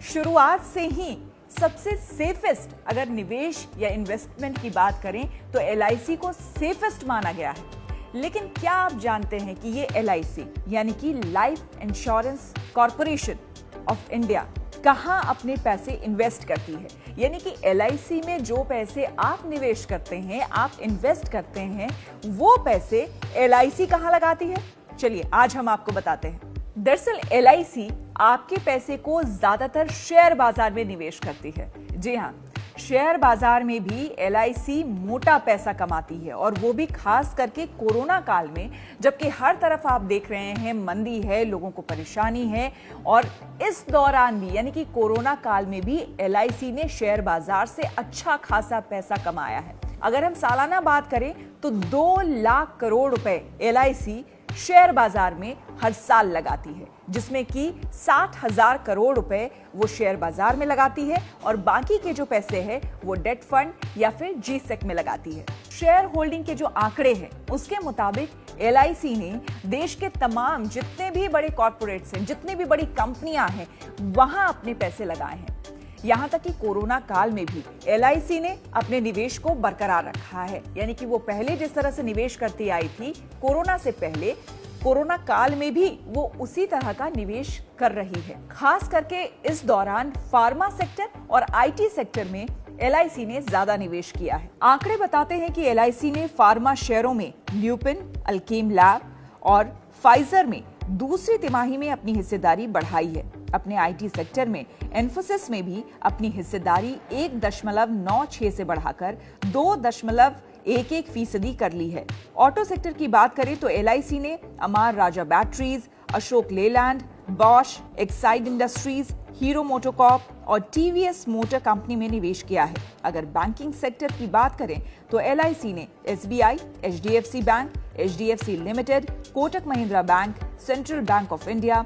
शुरुआत से ही सबसे सेफेस्ट अगर निवेश या इन्वेस्टमेंट की बात करें तो एलआईसी को सेफेस्ट माना गया है। लेकिन क्या आप जानते हैं कि ये एलआईसी यानी कि life insurance corporation of India कहां अपने पैसे इन्वेस्ट करती है? यानी कि एलआईसी में जो पैसे आप निवेश करते हैं, आप इन्वेस्ट करते हैं, वो पैसे एलआईसी कहां लगाती है? चलिए आज हम आपको बताते हैं। दरअसल एलआईसी आपके पैसे को ज्यादातर शेयर बाजार में निवेश करती है। जी हाँ, शेयर बाजार में भी एलआईसी मोटा पैसा कमाती है, और वो भी खास करके कोरोना काल में, जबकि हर तरफ आप देख रहे हैं मंदी है, लोगों को परेशानी है। और इस दौरान भी यानी कि कोरोना काल में भी एलआईसी ने शेयर बाजार से अच्छा खासा पैसा कमाया है। अगर हम सालाना बात करें तो 2 लाख करोड़ रुपए एलआईसी शेयर बाजार में हर साल लगाती है, जिसमें कि 60,000 करोड़ रुपए वो शेयर बाजार में लगाती है और बाकी के जो पैसे हैं वो डेट फंड या फिर जीसेक में लगाती है। शेयर होल्डिंग के जो आंकड़े हैं उसके मुताबिक एलआईसी ने देश के तमाम जितने भी बड़े कॉर्पोरेट्स हैं, जितनी भी बड़ी कंपनियां हैं, वहां अपने पैसे लगाए हैं। यहां तक कि कोरोना काल में भी एलआईसी ने अपने निवेश को बरकरार रखा है। यानी कि वो पहले जिस तरह से निवेश करती आई थी कोरोना से पहले, कोरोना काल में भी वो उसी तरह का निवेश कर रही है। खास करके इस दौरान फार्मा सेक्टर और आईटी सेक्टर में एलआईसी ने ज्यादा निवेश किया है। आंकड़े बताते हैं कि एलआईसी ने फार्मा शेयरों में ल्यूपिन, अल्केम लैब और फाइजर में दूसरी तिमाही में अपनी हिस्सेदारी बढ़ाई है। अपने आईटी सेक्टर में एन्फोसिस में भी अपनी हिस्सेदारी 1.96 से बढ़ाकर 2.11% कर ली है। ऑटो सेक्टर की बात करें तो एलआईसी ने Amara Raja Batteries, Ashok Leyland, Bosch, Exide Industries, Hero MotoCorp और टीवीएस मोटर कंपनी में निवेश किया है। अगर बैंकिंग सेक्टर की बात करें तो एलआईसी ने SBI, HDFC bank, HDFC limited, Kotak Mahindra bank, central bank of India,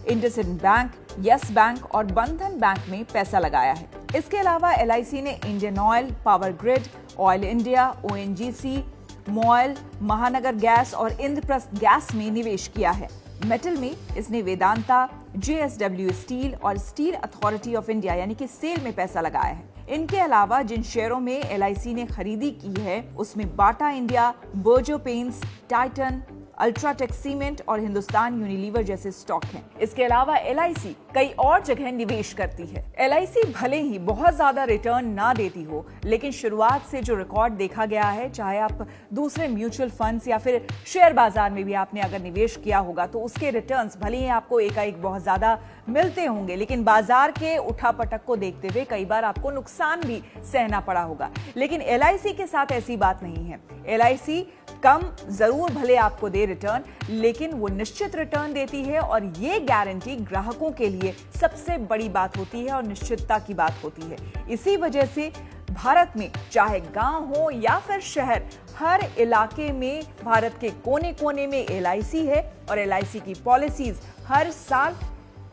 IndusInd bank, yes bank और बंधन बैंक में पैसा लगाया है। इसके अलावा एलआईसी ने Indian oil, power grid, oil India, ONGC, MOIL, महानगर गैस और इंद्रप्रस्थ गैस में निवेश किया है। मेटल में इसने वेदांता, जेएसडब्ल्यू स्टील और स्टील अथॉरिटी ऑफ इंडिया यानी कि सेल में पैसा लगाया है। इनके अलावा जिन शेयरों में एलआईसी ने खरीदी की है उसमें Bata India, Berger paints, Titan, UltraTech cement और हिंदुस्तान यूनिलीवर जैसे स्टॉक हैं। इसके अलावा एलआईसी कई और जगह निवेश करती है। एलआईसी भले ही बहुत ज्यादा रिटर्न ना देती हो, लेकिन शुरुआत से जो रिकॉर्ड देखा गया है, चाहे आप दूसरे म्यूचुअल फंड्स या फिर शेयर बाजार में भी आपने अगर निवेश किया होगा तो उसके रिटर्न्स भले ही आपको एकाएक बहुत ज्यादा मिलते होंगे, लेकिन बाजार के उठापटक को देखते हुए कई बार आपको नुकसान भी सहना पड़ा होगा। लेकिन एलआईसी के साथ ऐसी बात नहीं है। एलआईसी कम जरूर भले आपको दे रिटर्न, लेकिन वो निश्चित रिटर्न देती है, और ये गारंटी ग्राहकों के लिए सबसे बड़ी बात होती है और निश्चितता की बात होती है। इसी वजह से भारत में चाहे गांव हो या फिर शहर, हर इलाके में भारत के कोने कोने में एलआईसी है, और एलआईसी की पॉलिसीज हर साल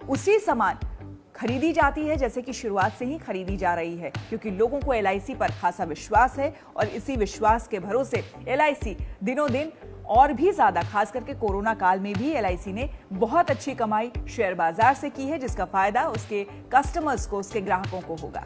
उसी समान खरीदी जाती है जैसे कि शुरुआत से ही खरीदी जा रही है, क्योंकि लोगों को एलआईसी पर खासा विश्वास है। और इसी विश्वास के भरोसे एलआईसी दिनों दिन और भी ज्यादा, खास करके कोरोना काल में भी एलआईसी ने बहुत अच्छी कमाई शेयर बाजार से की है, जिसका फायदा उसके कस्टमर्स को, उसके ग्राहकों को होगा।